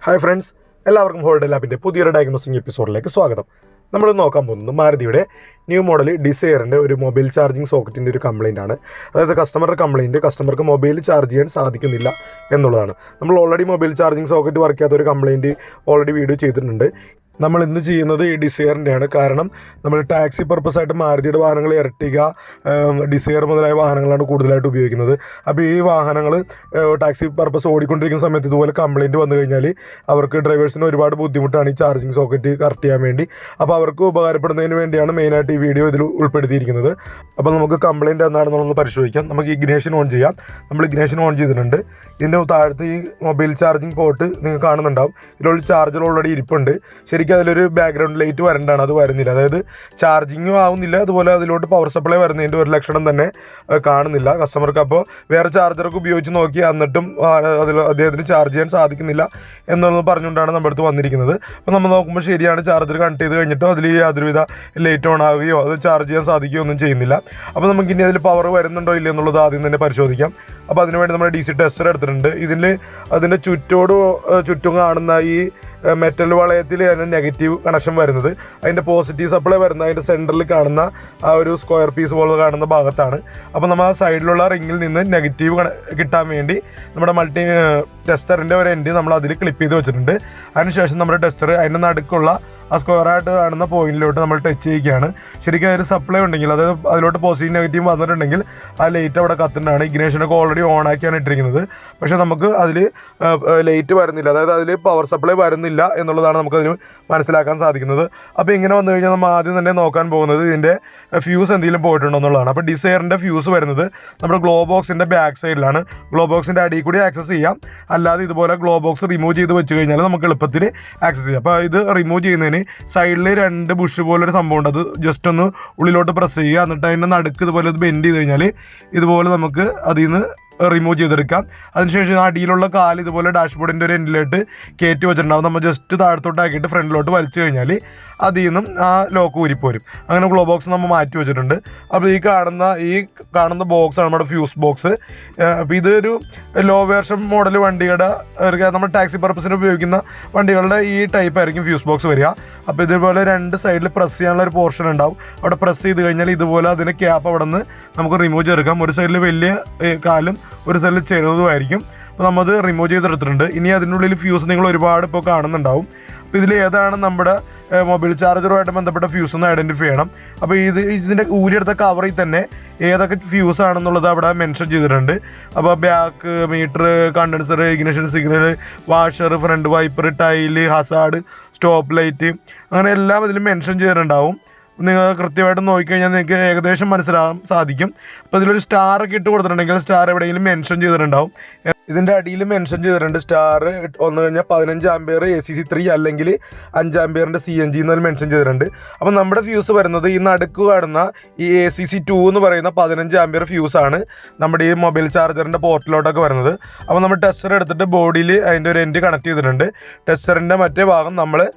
Hi friends, എല്ലാവർക്കും holiday ലാബിൻ്റെ പുതിയൊരു diagnosing എപ്പിസോഡിലേക്ക് സ്വാഗതം. നമ്മൾ നോക്കാൻ പോകുന്നത് മാരുതിയുടെ ന്യൂ മോഡൽ ഡിസയറിൻ്റെ ഒരു മൊബൈൽ ചാർജിങ് സോക്കറ്റിൻ്റെ ഒരു കംപ്ലയിൻ്റ് ആണ്. അതായത് കസ്റ്റമറുടെ കംപ്ലയിൻറ്റ് കസ്റ്റമർക്ക് മൊബൈൽ ചാർജ് ചെയ്യാൻ സാധിക്കുന്നില്ല എന്നുള്ളതാണ്. നമ്മൾ already mobile charging socket work ചെയ്യാത്ത ഒരു കംപ്ലയിൻറ്റ് ഓൾറെഡി വീഡിയോ ചെയ്തിട്ടുണ്ട്. നമ്മൾ ഇന്ന് ചെയ്യുന്നത് ഈ ഡിസയറിൻ്റെയാണ്. കാരണം നമ്മൾ ടാക്സി പർപ്പസായിട്ട് മാരുതിയുടെ വാഹനങ്ങൾ എർട്ടിഗ, ഡിസയർ മുതലായ വാഹനങ്ങളാണ് കൂടുതലായിട്ട് ഉപയോഗിക്കുന്നത്. അപ്പോൾ ഈ വാഹനങ്ങൾ ടാക്സി പർപ്പസ് ഓടിക്കൊണ്ടിരിക്കുന്ന സമയത്ത് ഇതുപോലെ കംപ്ലയിൻറ്റ് വന്നു കഴിഞ്ഞാൽ അവർക്ക് ഡ്രൈവേഴ്സിന് ഒരുപാട് ബുദ്ധിമുട്ടാണ് ഈ ചാർജിങ് സോക്കറ്റ് കറക്റ്റ് ചെയ്യാൻ വേണ്ടി. അപ്പോൾ അവർക്ക് ഉപകാരപ്പെടുന്നതിന് വേണ്ടിയാണ് മെയിനായിട്ട് ഈ വീഡിയോ ഇതിൽ ഉൾപ്പെടുത്തിയിരിക്കുന്നത്. അപ്പോൾ നമുക്ക് കംപ്ലയിൻറ്റ് എന്താണെന്നുള്ളത് പരിശോധിക്കാം. നമുക്ക് ഇഗ്നേഷൻ ഓൺ ചെയ്യാം. നമ്മൾ ഇഗ്നേഷൻ ഓൺ ചെയ്തിട്ടുണ്ട്. ഇതിൻ്റെ താഴത്ത് ഈ മൊബൈൽ ചാർജിങ് പോർട്ട് നിങ്ങൾ കാണുന്നുണ്ടാവും. ഇതിലുള്ള ചാർജർ ഓൾറെഡി ഇരിപ്പുണ്ട്. ശരിക്കും അതിലൊരു ബാക്ക്ഗ്രൗണ്ട് ലൈറ്റ് വരേണ്ടതാണ്, അത് വരുന്നില്ല. അതായത് ചാർജിങ്ങും ആവുന്നില്ല, അതുപോലെ അതിലോട്ട് പവർ സപ്ലൈ വരുന്നതിൻ്റെ ഒരു ലക്ഷണം തന്നെ കാണുന്നില്ല കസ്റ്റമർക്ക്. അപ്പോൾ വേറെ ചാർജറൊക്കെ ഉപയോഗിച്ച് നോക്കി, എന്നിട്ടും അതിൽ അദ്ദേഹത്തിന് ചാർജ് ചെയ്യാൻ സാധിക്കുന്നില്ല എന്നുള്ളത് പറഞ്ഞുകൊണ്ടാണ് നമ്മുടെ അടുത്ത് വന്നിരിക്കുന്നത്. അപ്പോൾ നമ്മൾ നോക്കുമ്പോൾ ശരിയാണ്, ചാർജർ കണക്ട് ചെയ്ത് കഴിഞ്ഞിട്ടും അതിൽ യാതൊരുവിധ ലൈറ്റ് ഓൺ ആവുകയോ അത് ചാർജ് ചെയ്യാൻ സാധിക്കുകയോ ഒന്നും ചെയ്യുന്നില്ല. അപ്പോൾ നമുക്ക് ഇനി അതിൽ പവർ വരുന്നുണ്ടോ ഇല്ല എന്നുള്ളത് ആദ്യം തന്നെ പരിശോധിക്കാം. അപ്പോൾ അതിനുവേണ്ടി നമ്മൾ DC ടെസ്റ്റർ എടുത്തിട്ടുണ്ട്. അതിൻ്റെ ചുറ്റും കാണുന്ന ഈ മെറ്റൽ വളയത്തിൽ അതിന് നെഗറ്റീവ് കണക്ഷൻ വരുന്നത്, അതിൻ്റെ പോസിറ്റീവ് സപ്ലൈ വരുന്നത് അതിൻ്റെ സെൻറ്ററിൽ കാണുന്ന ആ ഒരു സ്ക്വയർ പീസ് പോലെ കാണുന്ന ഭാഗത്താണ്. അപ്പോൾ നമ്മൾ ആ സൈഡിലുള്ള റിങ്ങിൽ നിന്ന് നെഗറ്റീവ് കിട്ടാൻ വേണ്ടി നമ്മുടെ ടെസ്റ്ററിൻ്റെ ഒരു എൻഡ് നമ്മൾ അതിൽ ക്ലിപ്പ് ചെയ്ത് വെച്ചിട്ടുണ്ട്. അതിനുശേഷം നമ്മുടെ ടെസ്റ്റർ അതിൻ്റെ നടുക്കുള്ള ആ സ്ക്വയറായിട്ട് കാണുന്ന പോയിന്റിലോട്ട് നമ്മൾ ടച്ച് ചെയ്യുകയാണ്. ശരിക്കും അതിൽ സപ്ലൈ ഉണ്ടെങ്കിൽ, അതായത് അതിലോട്ട് പോസിറ്റീവ് നെഗറ്റീവ് വന്നിട്ടുണ്ടെങ്കിൽ ആ ലൈറ്റ് അവിടെ കത്തുന്നതാണ്. ഇഗ്നേഷനൊക്കെ ഓൾറെഡി ഓൺ ആക്കിയാണ് ഇട്ടിരിക്കുന്നത്. പക്ഷേ നമുക്ക് അതിൽ ലൈറ്റ് വരുന്നില്ല, അതായത് അതിൽ പവർ സപ്ലൈ വരുന്നില്ല എന്നുള്ളതാണ് നമുക്കതിന് മനസ്സിലാക്കാൻ സാധിക്കുന്നത്. അപ്പോൾ ഇങ്ങനെ വന്നു കഴിഞ്ഞാൽ നമ്മൾ ആദ്യം തന്നെ നോക്കാൻ പോകുന്നത് ഇതിൻ്റെ ഫ്യൂസ് എന്തെങ്കിലും പോയിട്ടുണ്ടോ എന്നുള്ളതാണ്. അപ്പോൾ ഡിസയറിൻ്റെ ഫ്യൂസ് വരുന്നത് നമ്മുടെ ഗ്ലോ ബോക്സിൻ്റെ ബാക്ക് സൈഡിലാണ്. ഗ്ലോ ബോക്സിൻ്റെ അടിയിൽ കൂടി ആക്സസ് ചെയ്യാം, അല്ലാതെ ഇതുപോലെ ഗ്ലോ ബോക്സ് റിമൂവ് ചെയ്ത് വെച്ച് കഴിഞ്ഞാൽ നമുക്ക് എളുപ്പത്തിൽ ആക്സസ് ചെയ്യാം. അപ്പോൾ ഇത് റിമൂവ് ചെയ്യുന്നതിന് സൈഡിൽ 2 ബുഷ് പോലൊരു സംഭവം ഉണ്ട്. അത് ജസ്റ്റ് ഒന്ന് ഉള്ളിലോട്ട് പ്രസ് ചെയ്യുക, എന്നിട്ട് അതിൻ്റെ നടുക്ക് ഇതുപോലെ ബെൻഡ് ചെയ്ത് കഴിഞ്ഞാൽ ഇതുപോലെ നമുക്ക് അതിൽ നിന്ന് റിമൂവ് ചെയ്തെടുക്കാം. അതിനുശേഷം അടിയിലുള്ള കാല് ഇതുപോലെ ഡാഷ്ബോർഡിൻ്റെ ഒരു എൻഡിലോട്ട് കയറ്റി വെച്ചിട്ടുണ്ടാവും. നമ്മൾ ജസ്റ്റ് താഴത്തോട്ടാക്കിയിട്ട് ഫ്രണ്ടിലോട്ട് വലിച്ചു കഴിഞ്ഞാൽ അതിൽ നിന്നും ആ ലോക്ക് ഊരിപ്പോരും. അങ്ങനെ ഗ്ലോ ബോക്സ് നമ്മൾ മാറ്റി വെച്ചിട്ടുണ്ട്. അപ്പോൾ ഈ കാണുന്ന ബോക്സാണ് നമ്മുടെ ഫ്യൂസ് ബോക്സ്. അപ്പോൾ ഇതൊരു ലോ വേർഷൻ മോഡൽ വണ്ടികളുടെ നമ്മൾ ടാക്സി പർപ്പസിന് ഉപയോഗിക്കുന്ന വണ്ടികളുടെ ഈ ടൈപ്പ് ആയിരിക്കും ഫ്യൂസ് ബോക്സ് വരിക. അപ്പോൾ ഇതുപോലെ 2 സൈഡിൽ പ്രസ് ചെയ്യാനുള്ള ഒരു പോർഷൻ ഉണ്ടാവും. അവിടെ പ്രസ് ചെയ്ത് കഴിഞ്ഞാൽ ഇതുപോലെ അതിൻ്റെ ക്യാപ്പ് അവിടെ നിന്ന് നമുക്ക് റിമൂവ് ചെയ്തെടുക്കാം. ഒരു സൈഡിൽ വലിയ കാലും ഒരു സൈഡിൽ ചെറുതുമായിരിക്കും. അപ്പോൾ നമ്മത് റിമൂവ് ചെയ്തെടുത്തിട്ടുണ്ട്. ഇനി അതിനുള്ളിൽ ഫ്യൂസ് നിങ്ങൾ ഒരുപാട് ഇപ്പോൾ കാണുന്നുണ്ടാവും. അപ്പോൾ ഇതിൽ ഏതാണ് നമ്മുടെ മൊബൈൽ ചാർജറുമായിട്ട് ബന്ധപ്പെട്ട ഫ്യൂസ് ഒന്ന് ഐഡൻറ്റിഫൈ ചെയ്യണം. അപ്പോൾ ഇതിൻ്റെ ഊരിയെടുത്ത കവറിൽ തന്നെ ഏതൊക്കെ ഫ്യൂസ് ആണെന്നുള്ളത് അവിടെ മെൻഷൻ ചെയ്തിട്ടുണ്ട്. അപ്പോൾ back meter, condenser, ignition signal, washer, front wiper, tail, hazard, stop light, അങ്ങനെ എല്ലാം ഇതിൽ മെൻഷൻ ചെയ്തിട്ടുണ്ടാവും. നിങ്ങൾ കൃത്യമായിട്ട് നോക്കിക്കഴിഞ്ഞാൽ നിങ്ങൾക്ക് ഏകദേശം മനസ്സിലാകാൻ സാധിക്കും. അപ്പോൾ ഇതിലൊരു സ്റ്റാറൊക്കെ ഇട്ട് കൊടുത്തിട്ടുണ്ടെങ്കിൽ സ്റ്റാർ എവിടെയെങ്കിലും മെൻഷൻ ചെയ്തിട്ടുണ്ടാവും. ഇതിൻ്റെ അടിയിൽ മെൻഷൻ ചെയ്തിട്ടുണ്ട് സ്റ്റാർ ഒന്ന് കഴിഞ്ഞാൽ 15 ആംപിയർ ACC 3 അല്ലെങ്കിൽ 5 ആംപിയറിൻ്റെ CNG എന്നതിൽ മെൻഷൻ ചെയ്തിട്ടുണ്ട്. അപ്പോൾ നമ്മുടെ ഫ്യൂസ് വരുന്നത് ഈ നടുക്ക് കാണുന്ന ഈ ACC 2 എന്ന് പറയുന്ന 15 ആംപിയർ ഫ്യൂസാണ് നമ്മുടെ ഈ മൊബൈൽ ചാർജറിൻ്റെ പോർട്ടിലോട്ടൊക്കെ വരുന്നത്. അപ്പോൾ നമ്മൾ ടെസ്റ്റർ എടുത്തിട്ട് ബോഡിയിൽ അതിൻ്റെ ഒരു എൻഡ് കണക്ട് ചെയ്തിട്ടുണ്ട്. ടെസ്റ്ററിൻ്റെ മറ്റേ ഭാഗം നമ്മുടെ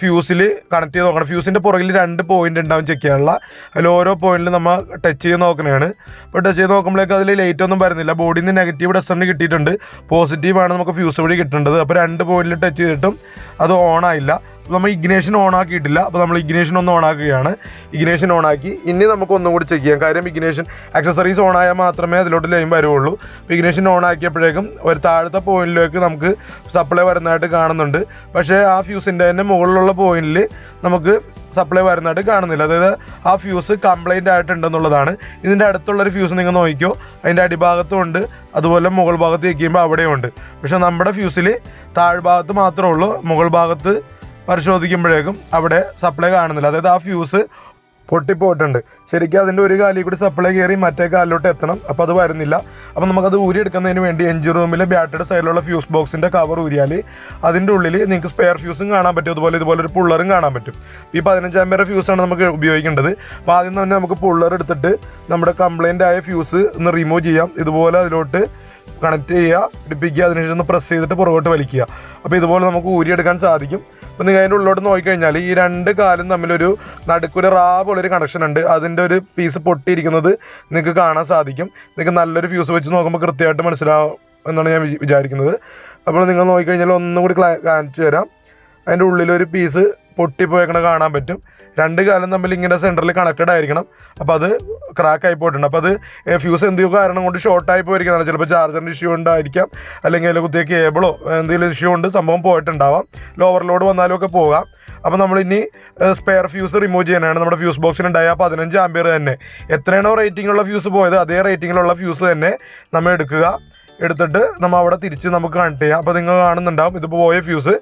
ഫ്യൂസിൽ കണക്ട് ചെയ്ത് നോക്കണം. ഫ്യൂസിൻ്റെ പുറകിൽ 2 പോയിൻ്റ് ഉണ്ടാവും ചെക്ക് ചെയ്യാനുള്ള. അതിൽ ഓരോ പോയിന്റിലും നമ്മൾ ടച്ച് ചെയ്ത് നോക്കുന്നതാണ്. അപ്പോൾ ടച്ച് ചെയ്ത് നോക്കുമ്പോഴേക്കും അതിൽ ലൈറ്റ് ഒന്നും വരുന്നില്ല. ബോഡിയിൽ നിന്ന് നെഗറ്റീവ് ടെസ്റ്ററിന് കിട്ടിയിട്ടുണ്ട്, പോസിറ്റീവാണ് നമുക്ക് ഫ്യൂസ് വഴി കിട്ടേണ്ടത്. അപ്പോൾ 2 പോയിന്റിൽ ടച്ച് ചെയ്തിട്ടും അത് ഓൺ ആയില്ല. അപ്പോൾ നമ്മൾ ഇഗ്നേഷൻ ഓൺ ആക്കിയിട്ടില്ല. അപ്പോൾ നമ്മൾ ഇഗ്നേഷൻ ഒന്ന് ഓൺ ആക്കുകയാണ്. ഇഗ്നേഷൻ ഓൺ ആക്കി ഇനി നമുക്ക് ഒന്നും കൂടി ചെക്ക് ചെയ്യാം. കാര്യം ഇഗ്നേഷൻ ആക്സസറീസ് ഓൺ ആയാൽ മാത്രമേ അതിലോട്ട് ലൈൻ വരുള്ളൂ. അപ്പോൾ ഇഗ്നേഷൻ ഓൺ ആക്കിയപ്പോഴേക്കും ഒരു താഴത്തെ പോയിന്റിലേക്ക് നമുക്ക് സപ്ലൈ വരുന്നതായിട്ട് കാണുന്നുണ്ട്. പക്ഷേ ആ ഫ്യൂസിൻ്റെ തന്നെ മുകളിലുള്ള പോയിന്റിൽ നമുക്ക് സപ്ലൈ വരുന്നതായിട്ട് കാണുന്നില്ല. അതായത് ആ ഫ്യൂസ് കംപ്ലൈൻ്റ് ആയിട്ടുണ്ടെന്നുള്ളതാണ്. ഇതിൻ്റെ അടുത്തുള്ളൊരു ഫ്യൂസ് നിങ്ങൾ നോക്കിക്കോ, അതിൻ്റെ അടിഭാഗത്തും ഉണ്ട്, അതുപോലെ മുകൾ ഭാഗത്ത് വയ്ക്കുമ്പോൾ അവിടെയും ഉണ്ട്. പക്ഷേ നമ്മുടെ ഫ്യൂസിൽ താഴ്ഭാഗത്ത് മാത്രമേ ഉള്ളൂ, മുകൾ ഭാഗത്ത് പരിശോധിക്കുമ്പോഴേക്കും അവിടെ സപ്ലൈ കാണുന്നില്ല. അതായത് ആ ഫ്യൂസ് പൊട്ടിപ്പോയിട്ടുണ്ട്. ശരിക്കും അതിൻ്റെ ഒരു കാലിൽ കൂടി സപ്ലൈ കയറി മറ്റേ കാലിലോട്ട് എത്തണം. അപ്പോൾ അത് വരുന്നില്ല. അപ്പോൾ നമുക്കത് ഊരിയെടുക്കുന്നതിന് വേണ്ടി എൻജിൻ റൂമിലെ ബാറ്ററിയുടെ സൈഡിലുള്ള ഫ്യൂസ് ബോക്സിൻ്റെ കവർ ഊരിയാൽ അതിൻ്റെ ഉള്ളിൽ നിങ്ങൾക്ക് സ്പെയർ ഫ്യൂസും കാണാൻ പറ്റും, ഇതുപോലെ ഒരു പുള്ളറും കാണാൻ പറ്റും. ഈ 15 ആംപിയർ ഫ്യൂസാണ് നമുക്ക് ഉപയോഗിക്കേണ്ടത്. അപ്പോൾ ആദ്യം തന്നെ നമുക്ക് പുള്ളർ എടുത്തിട്ട് നമ്മുടെ കംപ്ലൈൻ്റ് ആയ ഫ്യൂസ് ഒന്ന് റിമൂവ് ചെയ്യാം. ഇതുപോലെ അതിലോട്ട് കണക്ട് ചെയ്യുക, പിടിപ്പിക്കുക, അതിനുശേഷം ഒന്ന് പ്രസ് ചെയ്തിട്ട് പുറകോട്ട് വലിക്കുക. അപ്പോൾ ഇതുപോലെ നമുക്ക് ഊരിയെടുക്കാൻ സാധിക്കും. അപ്പോൾ നിങ്ങൾ അതിൻ്റെ ഉള്ളിലോട്ട് നോക്കിക്കഴിഞ്ഞാൽ ഈ 2 കാലും തമ്മിലൊരു നടുക്കൊരു റാബുള്ളൊരു കണക്ഷൻ ഉണ്ട്. അതിൻ്റെ ഒരു പീസ് പൊട്ടിയിരിക്കുന്നത് നിങ്ങൾക്ക് കാണാൻ സാധിക്കും. നിങ്ങൾക്ക് നല്ലൊരു ഫ്യൂസ് വെച്ച് നോക്കുമ്പോൾ കൃത്യമായിട്ട് മനസ്സിലാവും എന്നാണ് ഞാൻ വിചാരിക്കുന്നത്. അപ്പോൾ നിങ്ങൾ നോക്കിക്കഴിഞ്ഞാൽ ഒന്നും കൂടി കാണിച്ചു തരാം. അതിൻ്റെ ഉള്ളിലൊരു പീസ് പൊട്ടിപ്പോയേക്കണ കാണാൻ പറ്റും. രണ്ട് കാലം തമ്മിൽ ഇങ്ങനെ സെൻറ്ററിൽ കണക്റ്റഡ് ആയിരിക്കണം. അപ്പോൾ അത് ക്രാക്ക് ആയി പോയിട്ടുണ്ട്. അപ്പോൾ അത് ഫ്യൂസ് എന്തെങ്കിലും കാരണം കൊണ്ട് ഷോർട്ടായി പോയിരിക്കുന്നതാണ്. ചിലപ്പോൾ ചാർജറിൻ്റെ ഇഷ്യൂ ഉണ്ടായിരിക്കാം, അല്ലെങ്കിൽ അതിൽ കുത്തിയ കേബിളോ എന്തെങ്കിലും ഇഷ്യൂ കൊണ്ട് സംഭവം പോയിട്ടുണ്ടാവാം. ലോവർ വന്നാലും ഒക്കെ പോകാം. അപ്പോൾ നമ്മളിനി സ്പെയർ ഫ്യൂസ് റിമൂവ് ചെയ്യാനാണ്. നമ്മുടെ ഫ്യൂസ് ബോക്സിനുണ്ടായ 15 ആമ്പിയർ തന്നെ എത്രയാണോ റേറ്റിങ്ങിലുള്ള ഫ്യൂസ് പോയത് അതേ റേറ്റിങ്ങിലുള്ള ഫ്യൂസ് തന്നെ നമ്മൾ എടുത്തിട്ട് നമ്മൾ അവിടെ തിരിച്ച് നമുക്ക് കണക്ട് ചെയ്യാം. അപ്പോൾ നിങ്ങൾ കാണുന്നുണ്ടാവും ഇതിപ്പോൾ പോയ ഫ്യൂസ്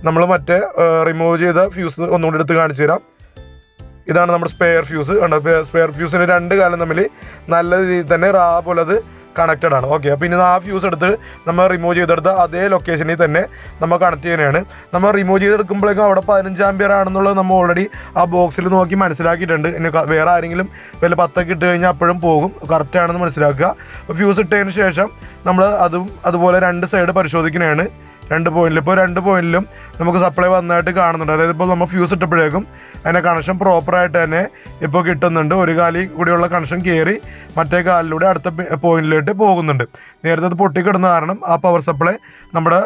നമ്മൾ മറ്റേ റിമൂവ് ചെയ്ത ഫ്യൂസ് ഒന്നുകൂടി എടുത്ത് കാണിച്ചു തരാം. ഇതാണ് നമ്മുടെ സ്പെയർ ഫ്യൂസ്. കണ്ടോ, സ്പെയർ ഫ്യൂസിന് രണ്ട് കാലം തമ്മിൽ നല്ല രീതിയിൽ തന്നെ പോലെ അത് കണക്റ്റഡ് ആണ്. ഓക്കെ, അപ്പോൾ ഇനി ആ ഫ്യൂസ് എടുത്ത് നമ്മൾ റിമൂവ് ചെയ്തെടുത്ത അതേ ലൊക്കേഷനിൽ തന്നെ നമ്മൾ കണക്ട് ചെയ്യാനാണ്. നമ്മൾ റിമൂവ് ചെയ്തെടുക്കുമ്പോഴേക്കും അവിടെ 15 ആമ്പിയർ ആണെന്നുള്ളത് നമ്മൾ ഓൾറെഡി ആ ബോക്സിൽ നോക്കി മനസ്സിലാക്കിയിട്ടുണ്ട്. ഇനി വേറെ ആരെങ്കിലും വല്ല 10 ഇട്ട് കഴിഞ്ഞാൽ അപ്പോഴും പോകും, കറക്റ്റാണെന്ന് മനസ്സിലാക്കുക. അപ്പോൾ ഫ്യൂസ് ഇട്ടതിന് ശേഷം നമ്മൾ അതുപോലെ രണ്ട് സൈഡ് പരിശോധിക്കുന്നതാണ്. രണ്ട് പോയിന്റിലും നമുക്ക് സപ്ലൈ വന്നതായിട്ട് കാണുന്നുണ്ട്. അതായത് ഇപ്പോൾ നമ്മൾ ഫ്യൂസ് ഇട്ടപ്പോഴേക്കും അതിൻ്റെ കണക്ഷൻ പ്രോപ്പറായിട്ട് തന്നെ ഇപ്പോൾ കിട്ടുന്നുണ്ട്. ഒരു കാലിൽ കൂടിയുള്ള കണക്ഷൻ കയറി മറ്റേ കാലിലൂടെ അടുത്ത പോയിന്റിലോട്ട് പോകുന്നുണ്ട്. നേരത്തെ അത് പൊട്ടിക്കിടുന്ന കാരണം ആ പവർ സപ്ലൈ നമ്മുടെ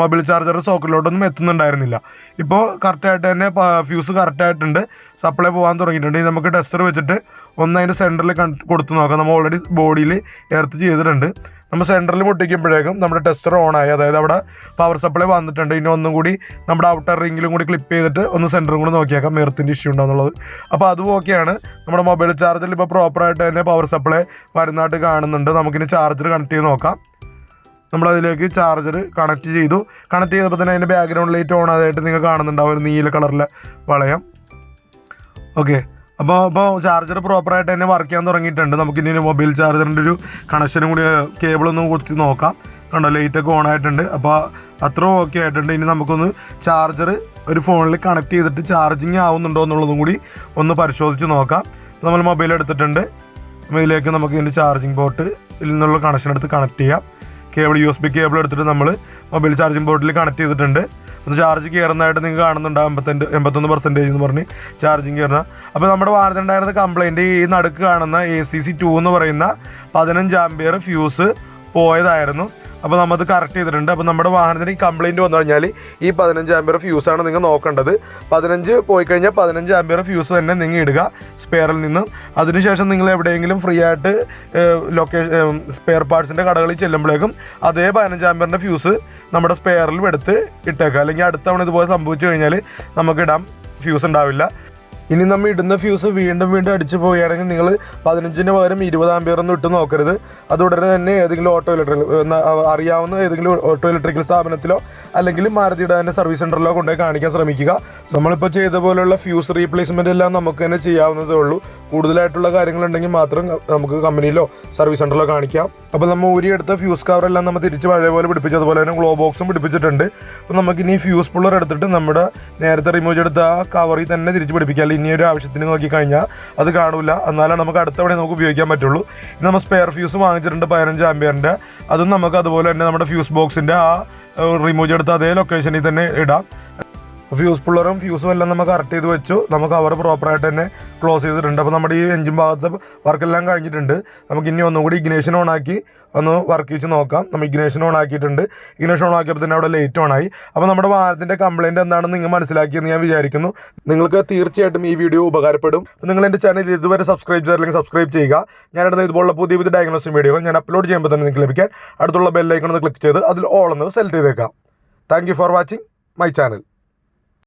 മൊബൈൽ ചാർജർ സോക്കറ്റിലോട്ടൊന്നും എത്തുന്നുണ്ടായിരുന്നില്ല. ഇപ്പോൾ കറക്റ്റായിട്ട് തന്നെ ഫ്യൂസ് കറക്റ്റായിട്ടുണ്ട്, സപ്ലൈ പോകാൻ തുടങ്ങിയിട്ടുണ്ട്. ഇനി നമുക്ക് ടെസ്റ്റർ വെച്ചിട്ട് ഒന്ന് അതിൻ്റെ സെൻറ്ററിൽ കൊടുത്ത് നോക്കാം. നമ്മൾ ഓൾറെഡി ബോഡിയിൽ എർത്ത് ചെയ്തിട്ടുണ്ട്. നമ്മൾ സെൻറ്ററിൽ പൊട്ടിക്കുമ്പോഴേക്കും നമ്മുടെ ടെസ്റ്റർ ഓണായി, അതായത് അവിടെ പവർ സപ്ലൈ വന്നിട്ടുണ്ട്. ഇനി ഒന്നും കൂടി നമ്മുടെ ഔട്ടർ റിങ്ങിലും കൂടി ക്ലിപ്പ് ചെയ്തിട്ട് ഒന്ന് സെൻറ്ററും കൂടി നോക്കിയേക്കാം എർത്തിൻ്റെ ഇഷ്യൂ ഉണ്ടെന്നുള്ളത്. അപ്പോൾ അതും ഓക്കെയാണ്. നമ്മുടെ മൊബൈൽ ചാർജറിൽ ഇപ്പോൾ പ്രോപ്പറായിട്ട് തന്നെ പവർ സപ്ലൈ വരുന്നതായിട്ട് കാണുന്നുണ്ട്. നമുക്കിനി ചാർജർ കണക്ട് ചെയ്ത് നോക്കാം. നമ്മളതിലേക്ക് ചാർജർ കണക്ട് ചെയ്തപ്പോൾ തന്നെ അതിൻ്റെ ബാക്ക്ഗ്രൗണ്ട് ലൈറ്റ് ഓൺ ആയതായിട്ട് നിങ്ങൾ കാണുന്നുണ്ടാവും, ഒരു നീല കളറിലെ വളയം. ഓക്കെ, അപ്പോൾ ചാർജർ പ്രോപ്പറായിട്ട് തന്നെ വർക്ക് ചെയ്യാൻ തുടങ്ങിയിട്ടുണ്ട്. നമുക്കിനി മൊബൈൽ ചാർജറിൻ്റെ ഒരു കണക്ഷനും കൂടി കേബിളൊന്നും കൊടുത്ത് നോക്കാം. കണ്ടോ, ലൈറ്റൊക്കെ ഓൺ ആയിട്ടുണ്ട്. അപ്പോൾ അത്രയും ഓക്കെ ആയിട്ടുണ്ട്. ഇനി നമുക്കൊന്ന് ചാർജർ ഒരു ഫോണിൽ കണക്ട് ചെയ്തിട്ട് ചാർജിങ് ആവുന്നുണ്ടോ എന്നുള്ളതും കൂടി ഒന്ന് പരിശോധിച്ച് നോക്കാം. നമ്മൾ മൊബൈൽ എടുത്തിട്ടുണ്ട്. ഇതിലേക്ക് നമുക്ക് ഇതിൻ്റെ ചാർജിങ് പോർട്ടിൽ നിന്നുള്ള കണക്ഷൻ എടുത്ത് കണക്ട് ചെയ്യാം. USB കേബിൾ എടുത്തിട്ട് നമ്മൾ മൊബൈൽ ചാർജിങ് പോർട്ടിൽ കണക്ട് ചെയ്തിട്ടുണ്ട്. അത് ചാർജ് കയറുന്നതായിട്ട് നിങ്ങൾക്ക് കാണുന്നുണ്ടാകും. 81% എന്ന് പറഞ്ഞ് ചാർജിങ് കയറുന്ന. അപ്പോൾ നമ്മുടെ വാഹനത്തിനുണ്ടായിരുന്ന കംപ്ലയിൻറ്റ് ഈ നടുക്ക് കാണുന്ന ACC2 എന്ന് പറയുന്ന 15 ആമ്പിയർ ഫ്യൂസ് പോയതായിരുന്നു. അപ്പോൾ നമ്മത് കറക്റ്റ് ചെയ്തിട്ടുണ്ട്. അപ്പോൾ നമ്മുടെ വാഹനത്തിന് ഈ കംപ്ലയിൻറ്റ് വന്നു കഴിഞ്ഞാൽ ഈ 15 ആമ്പിയർ ഫ്യൂസാണ് നിങ്ങൾ നോക്കേണ്ടത്. 15 പോയി കഴിഞ്ഞാൽ 15 ആമ്പിയർ ഫ്യൂസ് തന്നെ നിങ്ങൾ ഇടുക സ്പെയറിൽ നിന്നും. അതിനുശേഷം നിങ്ങൾ എവിടെയെങ്കിലും ഫ്രീ ആയിട്ട് സ്പെയർ പാർട്സിൻ്റെ കടകളിൽ ചെല്ലുമ്പോഴേക്കും അതേ 15 ആമ്പിയറിൻ്റെ ഫ്യൂസ് നമ്മുടെ സ്പെയറിലും എടുത്ത് ഇട്ടേക്കുക. അല്ലെങ്കിൽ അടുത്ത തവണ ഇതുപോലെ സംഭവിച്ചു കഴിഞ്ഞാൽ നമുക്കിടാം, ഫ്യൂസ് ഉണ്ടാവില്ല. ഇനി നമ്മൾ ഇടുന്ന ഫ്യൂസ് വീണ്ടും അടിച്ചു പോവുകയാണെങ്കിൽ നിങ്ങൾ 15 പകരം 20 ആമ്പിയറൊന്നും ഇട്ട് നോക്കരുത്. അത് ഉടനെ തന്നെ ഏതെങ്കിലും അറിയാവുന്ന ഏതെങ്കിലും ഓട്ടോ ഇലക്ട്രിക്കൽ സ്ഥാപനത്തിലോ അല്ലെങ്കിൽ മാരുതിയുടെ തന്നെ സർവീസ് സെൻ്ററിലോ കൊണ്ടുപോയി കാണിക്കാൻ ശ്രമിക്കുക. നമ്മളിപ്പോൾ ചെയ്ത പോലുള്ള ഫ്യൂസ് റീപ്ലേസ്മെൻ്റ് എല്ലാം നമുക്ക് തന്നെ ചെയ്യാവുന്നതേ ഉള്ളൂ. കൂടുതലായിട്ടുള്ള കാര്യങ്ങളുണ്ടെങ്കിൽ മാത്രം നമുക്ക് കമ്പനിയിലോ സർവീസ് സെൻ്ററിലോ കാണിക്കാം. അപ്പോൾ നമ്മൾ ഊരിയെടുത്ത ഫ്യൂസ് കവറെല്ലാം നമ്മൾ തിരിച്ച് പഴയ പോലെ പിടിപ്പിച്ചു. അതുപോലെ തന്നെ ഗ്ലോ ബോക്സും പിടിപ്പിച്ചിട്ടുണ്ട്. അപ്പോൾ നമുക്കിനി ഫ്യൂസ് പുള്ളർ എടുത്തിട്ട് നമ്മുടെ നേരത്തെ റിമൂവ് ചെയ്തെടുത്ത ആ കവറിൽ തന്നെ തിരിച്ച് പിടിപ്പിക്കാം. ഇനി ഒരു ആവശ്യത്തിന് നോക്കിക്കഴിഞ്ഞാൽ അത് കാണില്ല, എന്നാലും നമുക്ക് അടുത്തവണ നമുക്ക് ഉപയോഗിക്കാൻ പറ്റുള്ളൂ. ഇനി നമ്മൾ സ്പെയർ ഫ്യൂസ് വാങ്ങിച്ചിട്ടുണ്ട് 15 ആമ്പിയറിൻ്റെ. അതും നമുക്ക് അതുപോലെ തന്നെ നമ്മുടെ ഫ്യൂസ് ബോക്സിൻ്റെ ആ റിമൂവ് ചെയ്തെടുത്ത അതേ ലൊക്കേഷനിൽ തന്നെ ഇടാം. ഫ്യൂസ് പുള്ളറും ഫ്യൂസും എല്ലാം നമുക്ക് കറക്റ്റ് ചെയ്ത് വെച്ചു. നമുക്ക് അവർ പ്രോപ്പറായിട്ട് തന്നെ ക്ലോസ് ചെയ്തിട്ടുണ്ട്. അപ്പോൾ നമ്മുടെ ഈ എഞ്ചിൻ ഭാഗത്ത് വർക്കെല്ലാം കഴിഞ്ഞിട്ടുണ്ട്. നമുക്ക് ഇനി ഒന്നും കൂടി ഇഗ്നേഷൻ ഓണാക്കി ഒന്ന് വർക്ക് ചെയ്ത് നോക്കാം. നമ്മൾ ഇഗ്നേഷൻ ഓൺ ആക്കിയിട്ടുണ്ട്. ഇഗ്നേഷൻ ഓൺ ആക്കിയപ്പോൾ തന്നെ അവിടെ ലൈറ്റ് ഓൺ ആയി. അപ്പോൾ നമ്മുടെ വാഹനത്തിൻ്റെ കംപ്ലയിൻറ്റ് എന്താണെന്ന് നിങ്ങൾ മനസ്സിലാക്കിയെന്ന് ഞാൻ വിചാരിക്കുന്നു. നിങ്ങൾക്ക് തീർച്ചയായിട്ടും ഈ വീഡിയോ ഉപകാരപ്പെടും. നിങ്ങൾ എൻ്റെ ചാനൽ ഇതുവരെ സബ്സ്ക്രൈബ് ചെയ്തില്ലെങ്കിൽ സബ്സ്ക്രൈബ് ചെയ്യുക. ഞാനിടുന്ന ഇതുപോലുള്ള പുതിയ ഡയഗ്നോസ്റ്റിക് വീഡിയോകൾ ഞാൻ അപ്ലോഡ് ചെയ്യുമ്പോൾ തന്നെ നിങ്ങൾക്ക് ലഭിക്കാൻ അടുത്തുള്ള ബെൽ ഐക്കൺ ഒന്ന് ക്ലിക്ക് ചെയ്ത് അതിൽ ഓൾ എന്ന് സെലക്ട് ചെയ്തേക്കാം. Thank you for watching my channel.